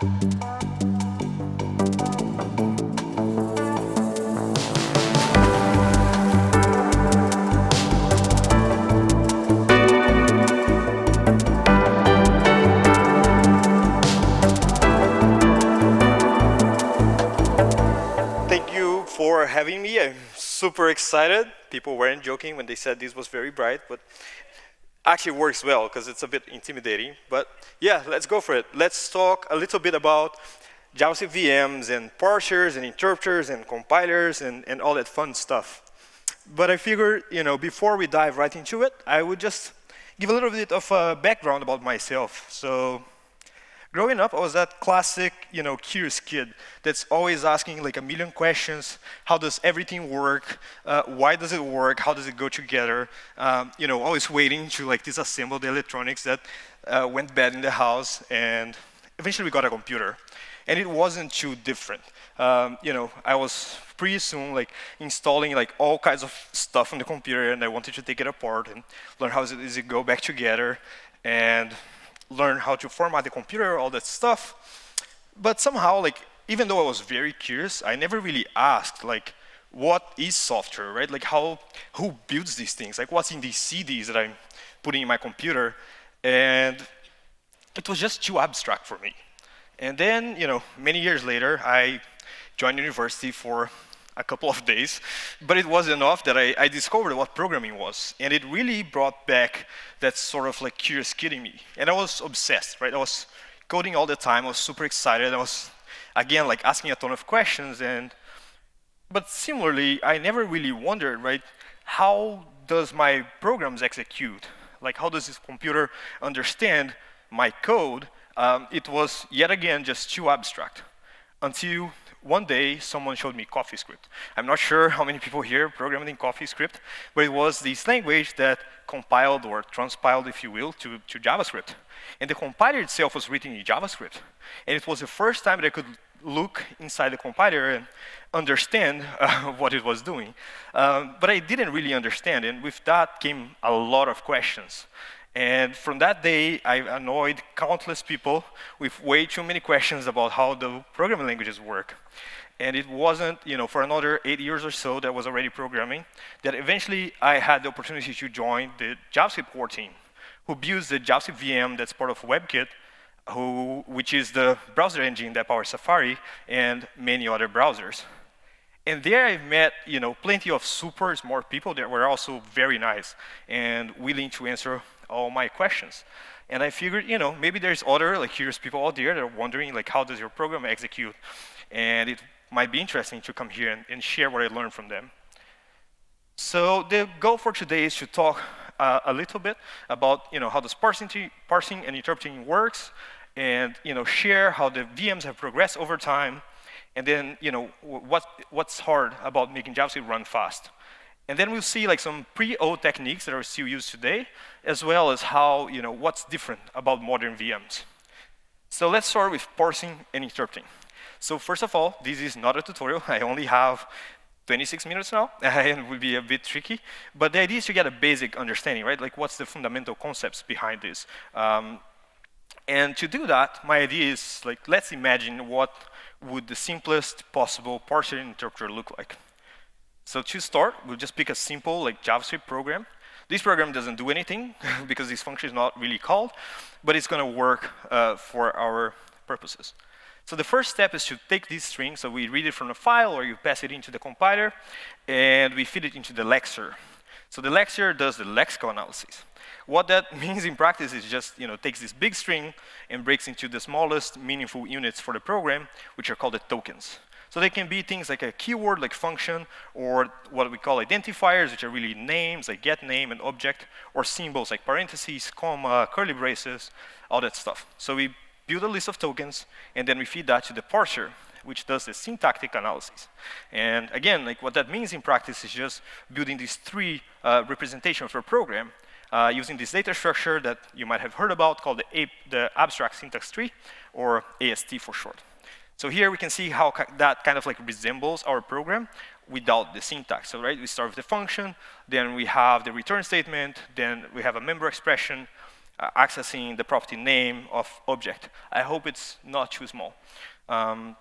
Thank you for having me. I'm super excited. People weren't joking when they said this was very bright, but actually works well because it's a bit intimidating. But yeah, let's go for it. Let's talk a little bit about JavaScript VMs and parsers and interpreters and compilers and all that fun stuff. But I figured, before we dive right into it, I would just give a little bit of a background about myself. So growing up, I was that classic, curious kid that's always asking like a million questions. How does everything work? Why does it work? How does it go together? Always waiting to like disassemble the electronics that went bad in the house. And eventually we got a computer. And it wasn't too different. I was pretty soon like installing like all kinds of stuff on the computer, and I wanted to take it apart and learn how does it go back together, and learn how to format the computer, all that stuff. But somehow, like, even though I was very curious, I never really asked, like, what is software, right? Like, who builds these things? Like, what's in these CDs that I'm putting in my computer? And it was just too abstract for me. And then, many years later, I joined university for a couple of days, but it was enough that I discovered what programming was. And it really brought back that sort of like curious kid in me. And I was obsessed, right? I was coding all the time. I was super excited. I was, again, like asking a ton of questions. But similarly, I never really wondered, right? How does my programs execute? Like, how does this computer understand my code? It was, yet again, just too abstract. Until one day, someone showed me CoffeeScript. I'm not sure how many people here programmed in CoffeeScript, but it was this language that compiled or transpiled, if you will, to JavaScript. And the compiler itself was written in JavaScript. And it was the first time that I could look inside the compiler and understand what it was doing. But I didn't really understand, and with that came a lot of questions. And from that day, I annoyed countless people with way too many questions about how the programming languages work. And it wasn't, for another 8 years or so that I was already programming, that eventually I had the opportunity to join the JavaScriptCore team, who builds the JavaScript VM that's part of WebKit, which is the browser engine that powers Safari and many other browsers. And there I've met, plenty of super smart people that were also very nice and willing to answer all my questions. And I figured, maybe there's other like curious people out there that are wondering like how does your program execute? And it might be interesting to come here and share what I learned from them. So the goal for today is to talk a little bit about how does parsing and interpreting works, and share how the VMs have progressed over time, and then what's hard about making JavaScript run fast. And then we'll see like some pre-O techniques that are still used today, as well as how, what's different about modern VMs. So let's start with parsing and interpreting. So first of all, this is not a tutorial. I only have 26 minutes now, and it will be a bit tricky. But the idea is to get a basic understanding, right? Like what's the fundamental concepts behind this. And to do that, my idea is like, let's imagine what would the simplest possible parser and interpreter look like. So to start, we'll just pick a simple like JavaScript program. This program doesn't do anything because this function is not really called, but it's going to work for our purposes. So the first step is to take this string, so we read it from a file or you pass it into the compiler, and we feed it into the lexer. So the lexer does the lexical analysis. What that means in practice is just takes this big string and breaks into the smallest meaningful units for the program, which are called the tokens. So they can be things like a keyword, like function, or what we call identifiers, which are really names, like get name and object, or symbols like parentheses, comma, curly braces, all that stuff. So we build a list of tokens, and then we feed that to the parser, which does the syntactic analysis. And again, like what that means in practice is just building these three representations for a program using this data structure that you might have heard about called the abstract syntax tree, or AST for short. So here we can see how that kind of like resembles our program without the syntax. So right, we start with the function, then we have the return statement, then we have a member expression, accessing the property name of object. I hope it's not too small. And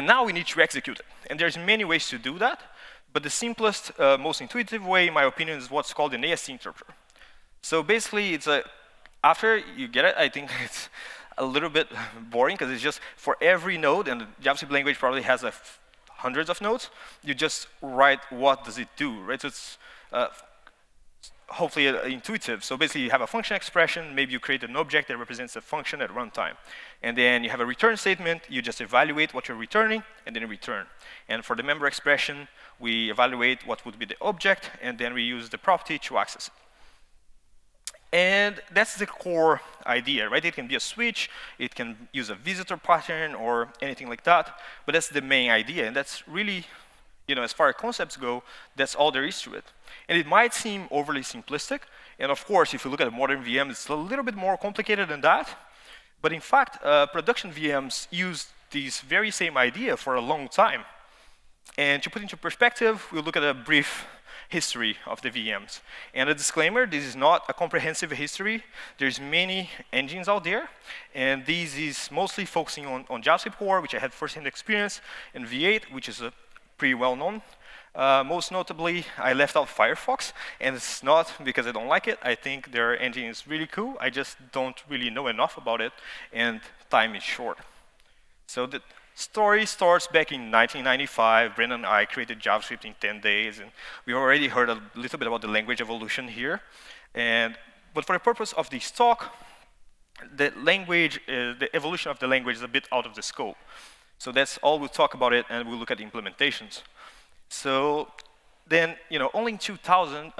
now we need to execute it. And there's many ways to do that. But the simplest, most intuitive way, in my opinion, is what's called an AST interpreter. So basically, it's after you get it, I think it's a little bit boring, because it's just for every node, and the JavaScript language probably has hundreds of nodes, you just write what does it do, right? So it's hopefully intuitive. So basically, you have a function expression. Maybe you create an object that represents a function at runtime. And then you have a return statement. You just evaluate what you're returning, and then return. And for the member expression, we evaluate what would be the object, and then we use the property to access it. And that's the core idea, right? It can be a switch. It can use a visitor pattern or anything like that. But that's the main idea. And that's really, as far as concepts go, that's all there is to it. And it might seem overly simplistic. And of course, if you look at modern VMs, it's a little bit more complicated than that. But in fact, production VMs use this very same idea for a long time. And to put into perspective, we'll look at a brief history of the VMs. And a disclaimer, this is not a comprehensive history. There's many engines out there. And this is mostly focusing on JavaScriptCore, which I had first-hand experience, and V8, which is pretty well-known. Most notably, I left out Firefox, and it's not because I don't like it. I think their engine is really cool. I just don't really know enough about it, and time is short. So the story starts back in 1995. Brendan and I created JavaScript in 10 days, and we already heard a little bit about the language evolution here. But for the purpose of this talk, the evolution of the language is a bit out of the scope. So that's all we'll talk about it, and we'll look at the implementations. So then, only in 2000,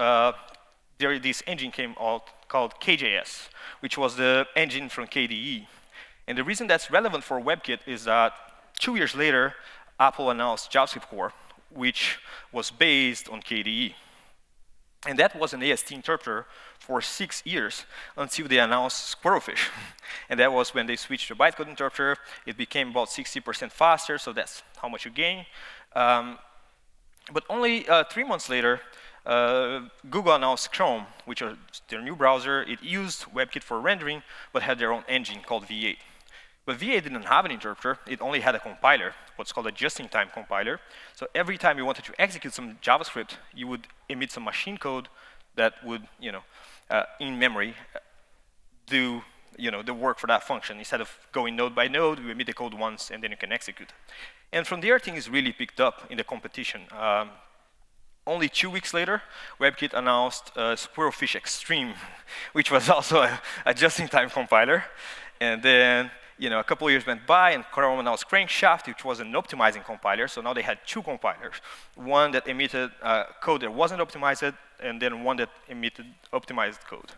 this engine came out called KJS, which was the engine from KDE. And the reason that's relevant for WebKit is that 2 years later, Apple announced JavaScriptCore, which was based on KDE. And that was an AST interpreter for 6 years until they announced Squirrelfish. And that was when they switched to bytecode interpreter. It became about 60% faster, so that's how much you gain. But only 3 months later, Google announced Chrome, which is their new browser. It used WebKit for rendering, but had their own engine called V8. But V8 didn't have an interpreter. It only had a compiler, what's called a just-in-time compiler. So every time you wanted to execute some JavaScript, you would emit some machine code that would, in memory, do the work for that function. Instead of going node by node, you emit the code once, and then you can execute it. And from there, things really picked up in the competition. Only 2 weeks later, WebKit announced Squirrelfish Extreme, which was also a just-in-time compiler. And then a couple of years went by, and Chrome announced Crankshaft, which was an optimizing compiler. So now they had 2 compilers, one that emitted code that wasn't optimized, and then one that emitted optimized code.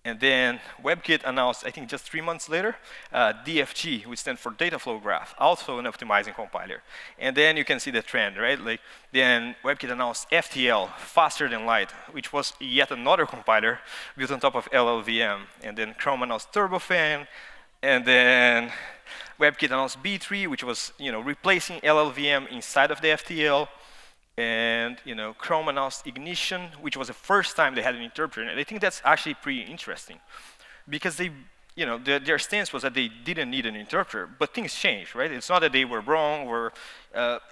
And then WebKit announced, I think just 3 months later, DFG, which stands for Data Flow Graph, also an optimizing compiler. And then you can see the trend, right? Then WebKit announced FTL, Faster Than Light, which was yet another compiler built on top of LLVM. And then Chrome announced Turbofan. And then WebKit announced B3, which was replacing LLVM inside of the FTL. And Chrome announced Ignition, which was the first time they had an interpreter. And I think that's actually pretty interesting, because their stance was that they didn't need an interpreter, but things changed, right? It's not that they were wrong, or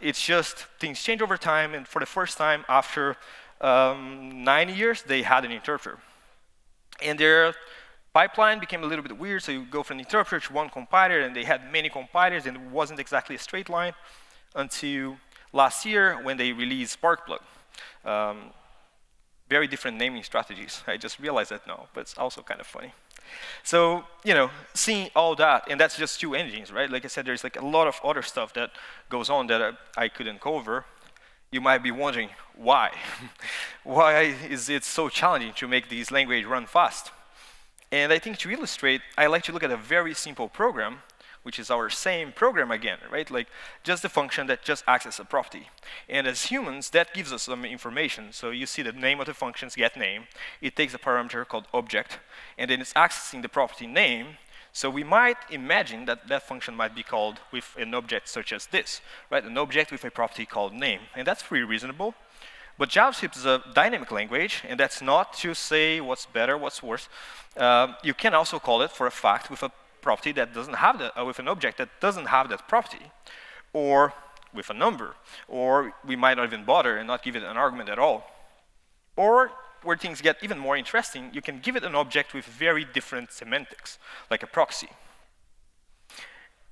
it's just things change over time. And for the first time after 9 years, they had an interpreter. And their pipeline became a little bit weird. So you go from an interpreter to one compiler, and they had many compilers, and it wasn't exactly a straight line until last year when they released Sparkplug. Very different naming strategies. I just realized that now, but it's also kind of funny. So, seeing all that, and that's just 2 engines, right? Like I said, there's a lot of other stuff that goes on that I couldn't cover. You might be wondering, why? Why is it so challenging to make these language run fast? And I think to illustrate, I like to look at a very simple program, which is our same program again, right? Just the function that just accesses a property. And as humans, that gives us some information. So you see the name of the function's getName. It takes a parameter called object, and then it's accessing the property name. So we might imagine that that function might be called with an object such as this, right? An object with a property called name. And that's pretty reasonable. But JavaScript is a dynamic language, and that's not to say what's better, what's worse. You can also call it for a fact with a property that doesn't have that, with an object that doesn't have that property, or with a number, or we might not even bother and not give it an argument at all. Or where things get even more interesting, you can give it an object with very different semantics, like a proxy.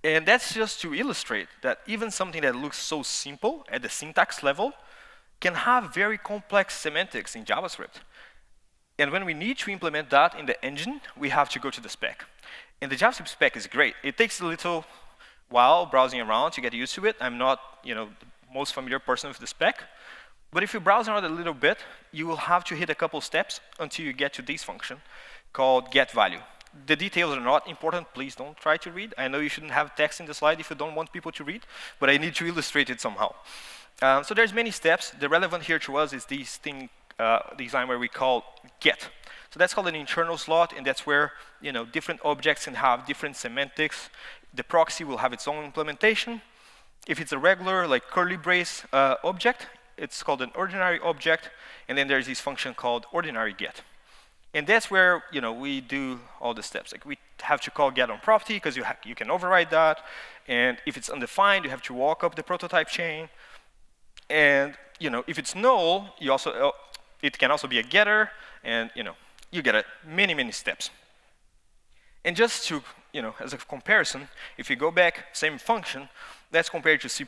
And that's just to illustrate that even something that looks so simple at the syntax level can have very complex semantics in JavaScript. And when we need to implement that in the engine, we have to go to the spec. And the JavaScript spec is great. It takes a little while browsing around to get used to it. I'm not the most familiar person with the spec. But if you browse around a little bit, you will have to hit a couple steps until you get to this function called getValue. The details are not important. Please don't try to read. I know you shouldn't have text in the slide if you don't want people to read, but I need to illustrate it somehow. So there's many steps. The relevant here to us is this thing, design where we call get. So that's called an internal slot, and that's where different objects can have different semantics. The proxy will have its own implementation. If it's a regular, like curly brace object, it's called an ordinary object, and then there's this function called ordinary get. And that's where we do all the steps. Like we have to call get on property because you can override that. And if it's undefined, you have to walk up the prototype chain. And if it's null, it can also be a getter. And you get it. Many, many steps. And just to as a comparison, if you go back, same function, that's compared to C++.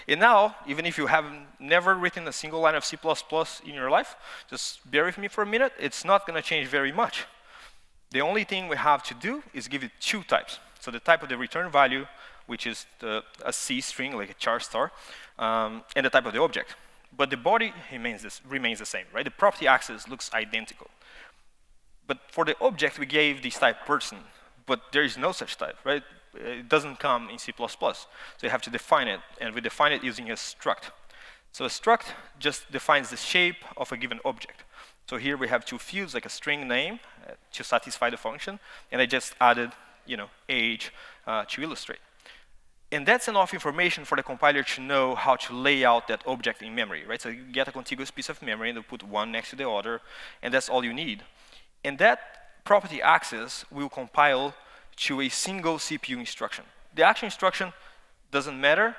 And now, even if you have never written a single line of C++ in your life, just bear with me for a minute, it's not going to change very much. The only thing we have to do is give it two types. So the type of the return value, which is a C string, like a char star, and the type of the object. But the body remains the same, right? The property access looks identical. But for the object, we gave this type person, but there is no such type, right? It doesn't come in C++. So you have to define it, and we define it using a struct. So a struct just defines the shape of a given object. So here we have two fields, like a string name to satisfy the function, and I just added age to illustrate. And that's enough information for the compiler to know how to lay out that object in memory, right? So you get a contiguous piece of memory, and you put one next to the other, and that's all you need. And that property access will compile to a single CPU instruction. The actual instruction doesn't matter.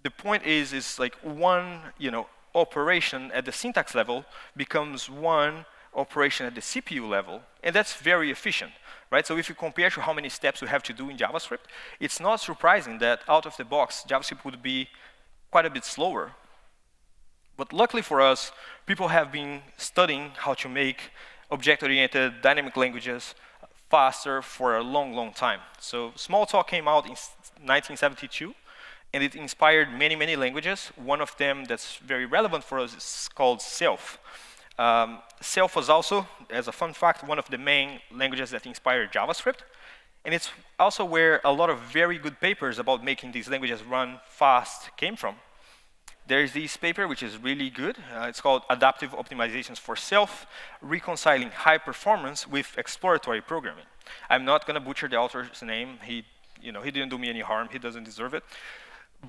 The point is like one operation at the syntax level becomes one operation at the CPU level, and that's very efficient, right? So if you compare to how many steps we have to do in JavaScript, it's not surprising that out of the box, JavaScript would be quite a bit slower. But luckily for us, people have been studying how to make object-oriented dynamic languages faster for a long, long time. So Smalltalk came out in 1972, and it inspired many, many languages. One of them that's very relevant for us is called Self. Self was also, as a fun fact, one of the main languages that inspired JavaScript. And it's also where a lot of very good papers about making these languages run fast came from. There's this paper, which is really good. It's called Adaptive Optimizations for Self, Reconciling High Performance with Exploratory Programming. I'm not going to butcher the author's name. He didn't do me any harm. He doesn't deserve it.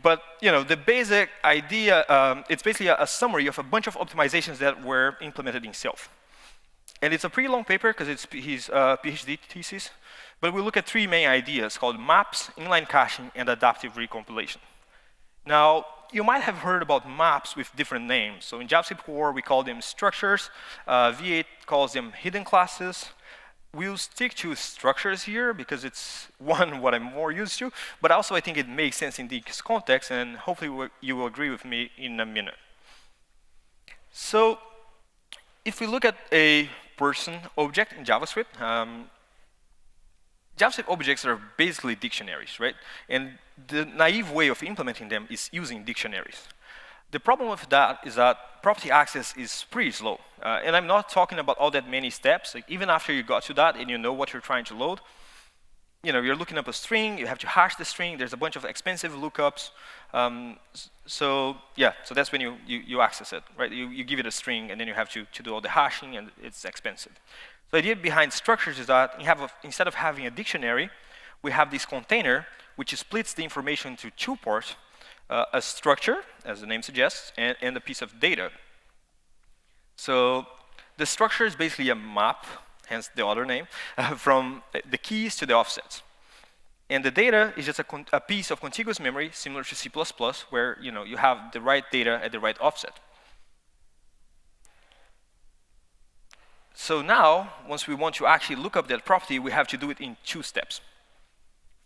But the basic idea, it's basically a summary of a bunch of optimizations that were implemented in Self. And it's a pretty long paper because it's his PhD thesis. But we look at three main ideas called maps, inline caching, and adaptive recompilation. Now, you might have heard about maps with different names. So in JavaScriptCore, we call them structures. V8 calls them hidden classes. We'll stick to structures here because it's what I'm more used to, but also I think it makes sense in this context, and hopefully you will agree with me in a minute. So if we look at a person object in JavaScript, JavaScript objects are basically dictionaries, right? And the naive way of implementing them is using dictionaries. The problem with that is that property access is pretty slow. And I'm not talking about all that many steps. Like even after you got to that and you know what you're trying to load, you're looking up a string, you have to hash the string, there's a bunch of expensive lookups. So that's when you access it, right? You give it a string and then you have to do all the hashing, and it's expensive. The idea behind structures is that instead of having a dictionary, we have this container which splits the information into two parts, a structure, as the name suggests, and a piece of data. So the structure is basically a map, hence the other name, from the keys to the offsets. And the data is just a piece of contiguous memory similar to C++, where you have the right data at the right offset. So now, once we want to actually look up that property, we have to do it in 2 steps.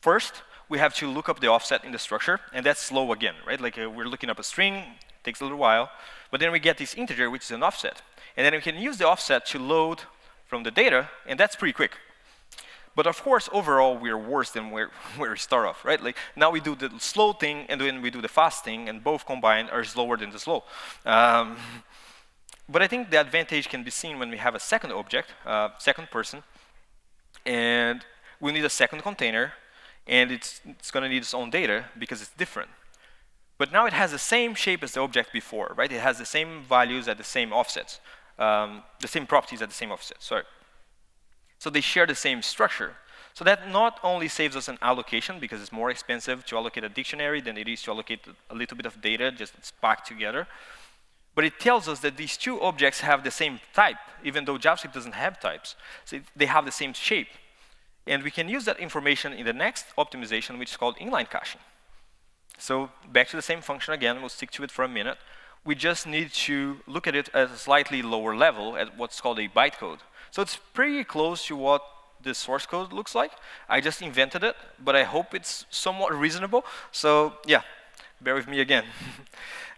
First, we have to look up the offset in the structure, and that's slow again, right? Like we're looking up a string, takes a little while, but then we get this integer, which is an offset. And then we can use the offset to load from the data, and that's pretty quick. But of course, overall, we're worse than where we start off, right? Like now we do the slow thing, and then we do the fast thing, and both combined are slower than the slow. But I think the advantage can be seen when we have a second object, second person, and we need a second container, and it's going to need its own data because it's different. But now it has the same shape as the object before, right? It has the same values at the same offsets, the same properties at the same offsets, sorry. So they share the same structure. So that not only saves us an allocation, because it's more expensive to allocate a dictionary than it is to allocate a little bit of data, just it's packed together. But it tells us that these 2 objects have the same type, even though JavaScript doesn't have types. So they have the same shape. And we can use that information in the next optimization, which is called inline caching. So back to the same function again, we'll stick to it for a minute. We just need to look at it at a slightly lower level, at what's called a bytecode. So it's pretty close to what the source code looks like. I just invented it, but I hope it's somewhat reasonable. So yeah, bear with me again.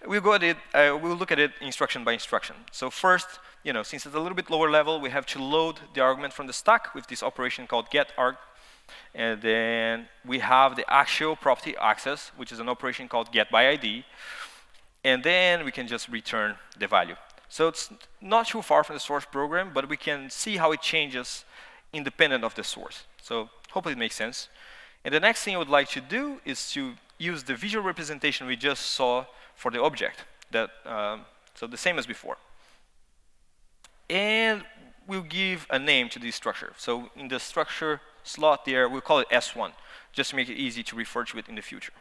We'll look at it instruction by instruction. So first, since it's a little bit lower level, we have to load the argument from the stack with this operation called getArg. And then we have the actual property access, which is an operation called getById. And then we can just return the value. So it's not too far from the source program, but we can see how it changes independent of the source. So hopefully it makes sense. And the next thing I would like to do is to use the visual representation we just saw for the object. So the same as before. And we'll give a name to this structure. So in the structure slot there, we'll call it S1, just to make it easy to refer to it in the future.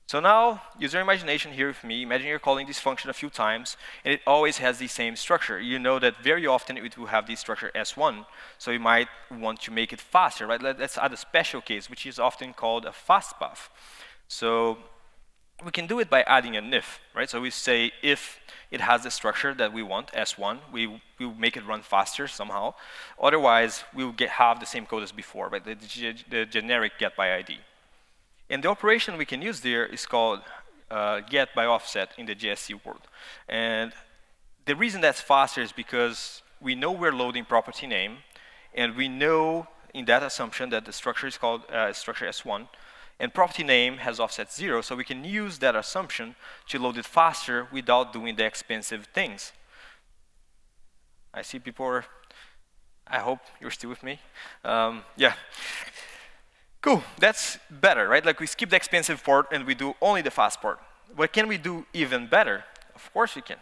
So now, use your imagination here with me. Imagine you're calling this function a few times, and it always has the same structure. You know that very often it will have the structure S1, so you might want to make it faster, right? Let's add a special case, which is often called a fast path. So we can do it by adding an if, right? So we say if it has the structure that we want, S1, we'll make it run faster somehow. Otherwise, we'll have the same code as before, right? The generic getById. And the operation we can use there is called getByOffset in the JSC world. And the reason that's faster is because we know we're loading property name, and we know in that assumption that the structure is called structure S1, and property name has offset 0, so we can use that assumption to load it faster without doing the expensive things. I see people I hope you're still with me. Yeah. Cool, that's better, right? Like we skip the expensive part and we do only the fast part. What can we do even better? Of course we can.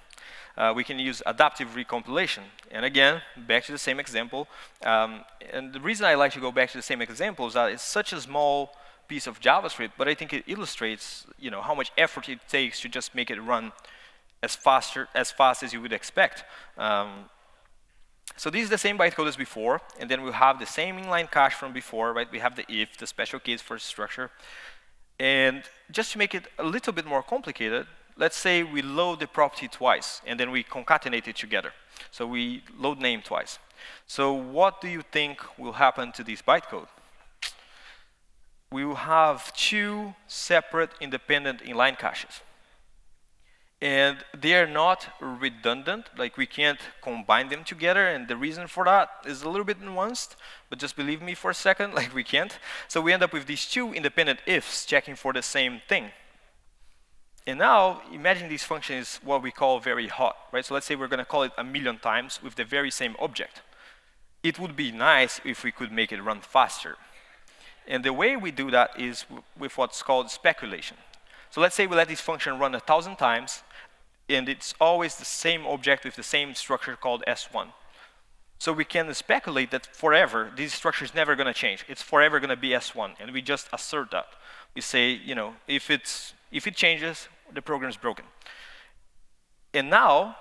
We can use adaptive recompilation. And again, back to the same example. And the reason I like to go back to the same example is that it's such a small piece of JavaScript, but I think it illustrates, how much effort it takes to just make it run as fast as you would expect. So this is the same bytecode as before, and then we'll have the same inline cache from before, right? We have the if, the special case for structure. And just to make it a little bit more complicated, let's say we load the property twice, and then we concatenate it together. So we load name twice. So what do you think will happen to this bytecode? We will have 2 separate independent inline caches. And they are not redundant, like we can't combine them together, and the reason for that is a little bit nuanced, but just believe me for a second, like we can't. So we end up with these 2 independent ifs checking for the same thing. And now, imagine this function is what we call very hot, right? So let's say we're going to call it 1,000,000 times with the very same object. It would be nice if we could make it run faster. And the way we do that is with what's called speculation. So let's say we let this function run 1,000 times, and it's always the same object with the same structure called S1. So we can speculate that forever, this structure is never going to change. It's forever going to be S1, and we just assert that. We say, if it changes, the program is broken. And now,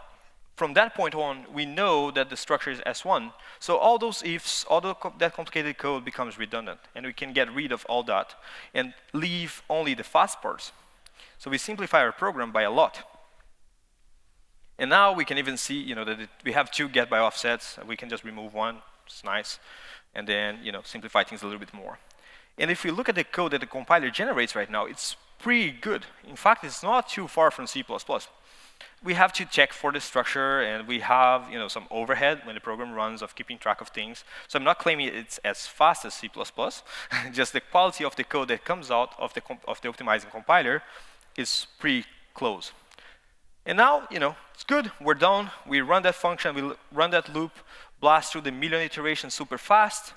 From that point on, we know that the structure is S1. So all those ifs, all that complicated code becomes redundant. And we can get rid of all that and leave only the fast parts. So we simplify our program by a lot. And now we can even see that we have 2 get by offsets. We can just remove one. It's nice. And then simplify things a little bit more. And if we look at the code that the compiler generates right now, it's pretty good. In fact, it's not too far from C++. We have to check for the structure, and we have some overhead when the program runs of keeping track of things. So I'm not claiming it's as fast as C++, just the quality of the code that comes out of the optimizing compiler is pretty close. And now, it's good, we're done. We run that function, we run that loop, blast through the million iterations super fast.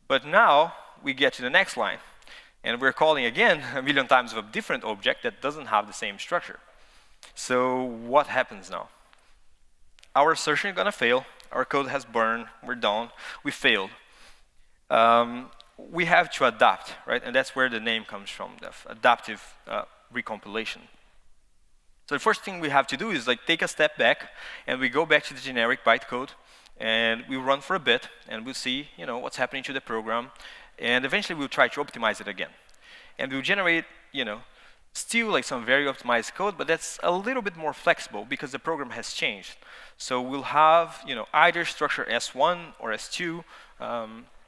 But now we get to the next line. And we're calling again a million times of a different object that doesn't have the same structure. So what happens now? Our assertion is going to fail. Our code has burned. We're done. We failed. We have to adapt, right? And that's where the name comes from, the adaptive recompilation. So the first thing we have to do is take a step back, and we go back to the generic bytecode, and we run for a bit, and we'll see what's happening to the program. And eventually, we'll try to optimize it again. And we'll generate still some very optimized code, but that's a little bit more flexible because the program has changed. So we'll have either structure S1 or S2.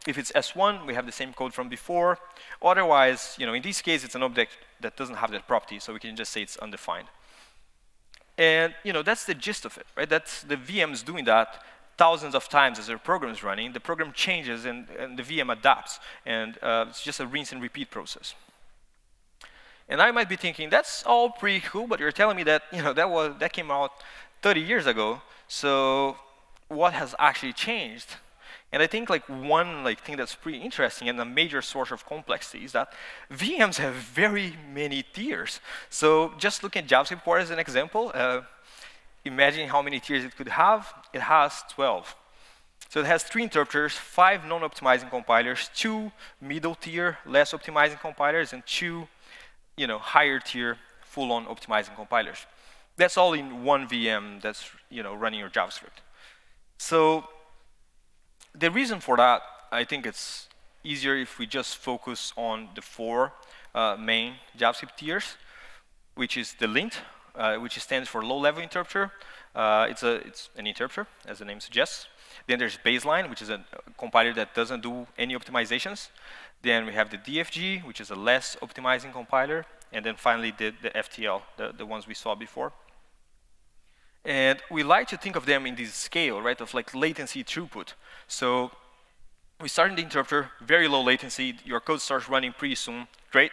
If it's S1, we have the same code from before. Otherwise, in this case, it's an object that doesn't have that property, so we can just say it's undefined. And that's the gist of it, right? That's the VMs doing that thousands of times as their program is running. The program changes, and the VM adapts. And it's just a rinse and repeat process. And I might be thinking, that's all pretty cool, but you're telling me that that came out 30 years ago. So what has actually changed? And I think one thing that's pretty interesting and a major source of complexity is that VMs have very many tiers. So just look at JavaScriptCore as an example. Imagine how many tiers it could have. It has 12. So it has 3 interpreters, 5 non-optimizing compilers, 2 middle tier, less optimizing compilers, and 2 higher tier, full-on optimizing compilers. That's all in one VM that's running your JavaScript. So the reason for that, I think it's easier if we just focus on the 4 main JavaScript tiers, which is the lint, which stands for low-level interpreter. It's an interpreter, as the name suggests. Then there's baseline, which is a compiler that doesn't do any optimizations. Then we have the DFG, which is a less optimizing compiler. And then finally, the FTL, the ones we saw before. And we like to think of them in this scale, right, of latency throughput. So we start in the interpreter, very low latency. Your code starts running pretty soon, great.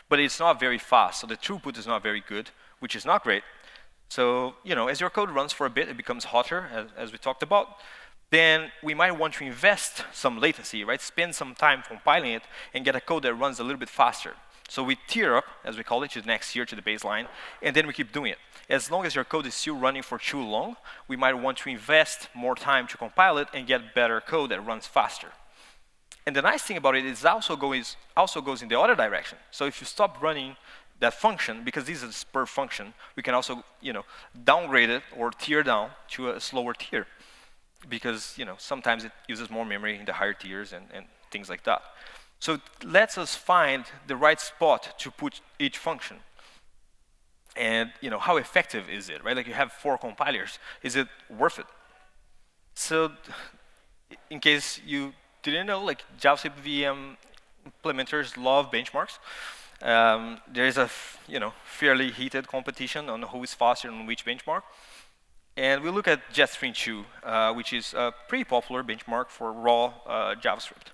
But it's not very fast, so the throughput is not very good, which is not great. So as your code runs for a bit, it becomes hotter, as we talked about. Then we might want to invest some latency, right? Spend some time compiling it and get a code that runs a little bit faster. So we tier up, as we call it, to the next tier, to the baseline, and then we keep doing it. As long as your code is still running for too long, we might want to invest more time to compile it and get better code that runs faster. And the nice thing about it is it also goes in the other direction. So if you stop running that function, because this is per function, we can also downgrade it or tier down to a slower tier. Because sometimes it uses more memory in the higher tiers and things like that. So it lets us find the right spot to put each function. And how effective is it, right? You have 4 compilers. Is it worth it? So in case you didn't know, JavaScript VM implementers love benchmarks. There is a fairly heated competition on who is faster on which benchmark. And we look at JetString2, which is a pretty popular benchmark for raw JavaScript.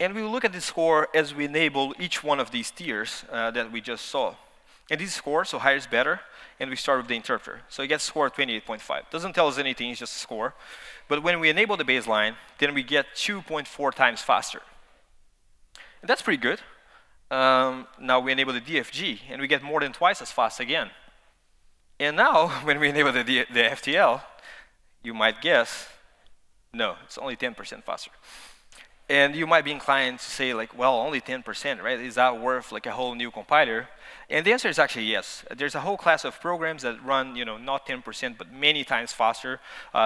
And we will look at the score as we enable each one of these tiers that we just saw. And this score, so higher is better, and we start with the interpreter. So it gets score 28.5. Doesn't tell us anything, it's just a score. But when we enable the baseline, then we get 2.4 times faster. And that's pretty good. Now we enable the DFG, and we get more than twice as fast again. And now, when we enable the FTL, you might guess, no, it's only 10% faster. And you might be inclined to say, like, well, only 10%, right? Is that worth like a whole new compiler? And the answer is actually yes. There's a whole class of programs that run, not 10%, but many times faster.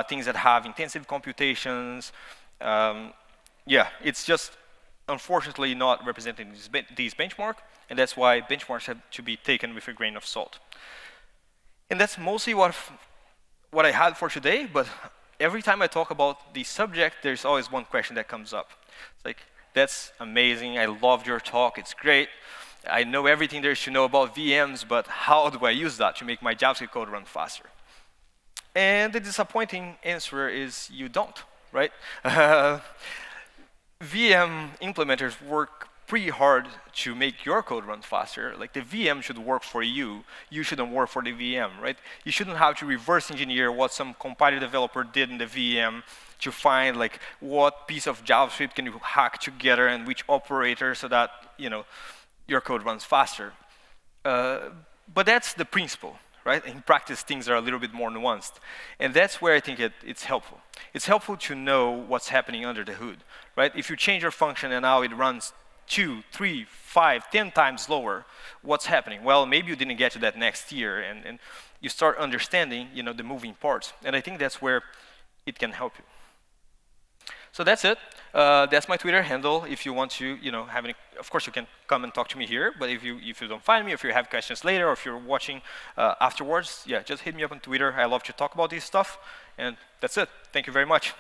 Things that have intensive computations. Yeah, it's just unfortunately not representing these benchmark, and that's why benchmarks have to be taken with a grain of salt. And that's mostly what I had for today, but every time I talk about the subject, there's always one question that comes up. It's like, that's amazing, I loved your talk, it's great. I know everything there is to know about VMs, but how do I use that to make my JavaScript code run faster? And the disappointing answer is you don't, right? VM implementers work pretty hard to make your code run faster. Like the VM should work for you. You shouldn't work for the VM, right? You shouldn't have to reverse engineer what some compiler developer did in the VM to find like what piece of JavaScript can you hack together and which operator so that your code runs faster. But that's the principle, right? In practice, things are a little bit more nuanced. And that's where I think it's helpful. It's helpful to know what's happening under the hood, right? If you change your function and now it runs 2, 3, 5, 10 times slower, what's happening? Well, maybe you didn't get to that next year, and you start understanding the moving parts. And I think that's where it can help you. So that's it. That's my Twitter handle. If you want to, have any, of course you can come and talk to me here. But if you don't find me, if you have questions later, or if you're watching afterwards, yeah, just hit me up on Twitter. I love to talk about this stuff. And that's it. Thank you very much.